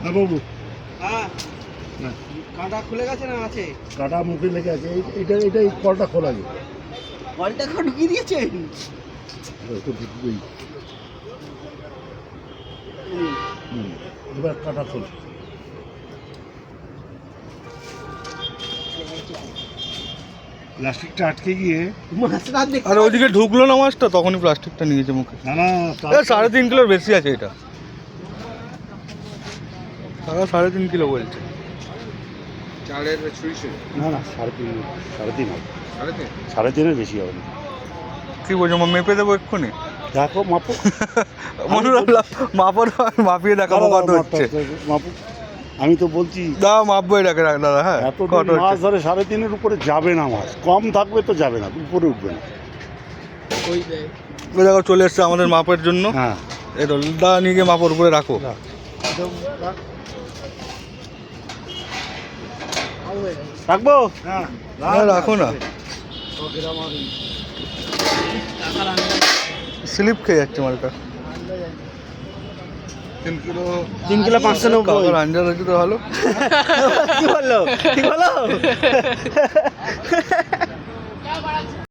হ্যাঁ বাবু, হ্যাঁ না কাঁটা খুলে গেছে না আছে? কাটা মুখে লেগে আছে। এইটা এই কলটা খোলা যায়। কলটা ঢুকিয়ে দিয়েছেন? এবার কাটা খোল। প্লাস্টিকটা আটকে গিয়ে মাছটা দেখতে আর ওইদিকে ঢুকলো না মাছটা, তখনই প্লাস্টিকটা নিয়েছে মুখে। না না 3.5 কিলোর বেশি আছে এটা। টাকা 3.5 কিলো বলছে। চালের ছুরি ছিল না না 3.5 হবে। সাড়ে তিন 3.5-এর বেশি হবে না। কি বলছো, মেপে দেবো এক্ষুনি? দেখো মাপো। মনে হলো মাপার মাপিয়ে দেখাবো কত হচ্ছে। মাপো, আমি তো বলছি দাও মাপবো এটাকে দাদা। হ্যাঁ এত কত মাছ হচ্ছে? ধরে 3.5-এর উপরে যাবে না মাছ। কম থাকবে তো যাবে না, উপরে উঠবে না। ওই দেয় ওই দেখো চলে এসছে আমাদের মাপের জন্য। হ্যাঁ এটা দা নিয়ে গিয়ে মাপের উপরে রাখো। রাখবো? হ্যাঁ হ্যাঁ, রাখো না, স্লিপ খেয়ে যাচ্ছে মালটা। 3 কিলো 590। কাকার আঞ্জা রাখতে তো ভালো। কি বললো?